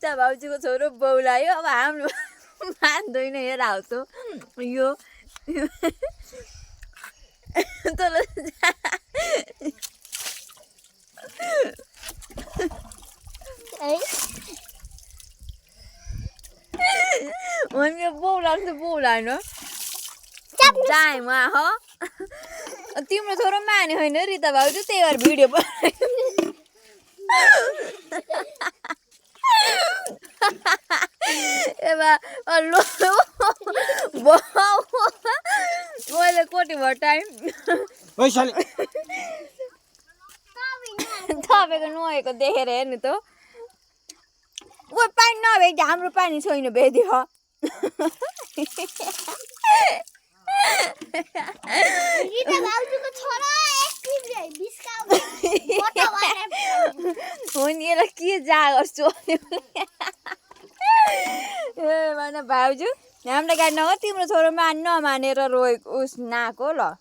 रिता भाउजूको छोरो बौलायो अब हाम्रो मान्दैन हेर आउँछ यो तल बौलाएन जाए उहाँ हो तिम्रो छोरो माने होइन रिता भाउजू त्यही भएर भिडियो मैले कोटी भयो टाइम तपाईँको नुहाएको देखेर हेर्नु त ओ पानी नभए हाम्रो पानी छैन भेदी हो हो नि यसलाई के जा गर्छु ए भन भाउजू हाम्रो गाडी नहो तिम्रो छोरो नमानेर रोएको उस नाको ल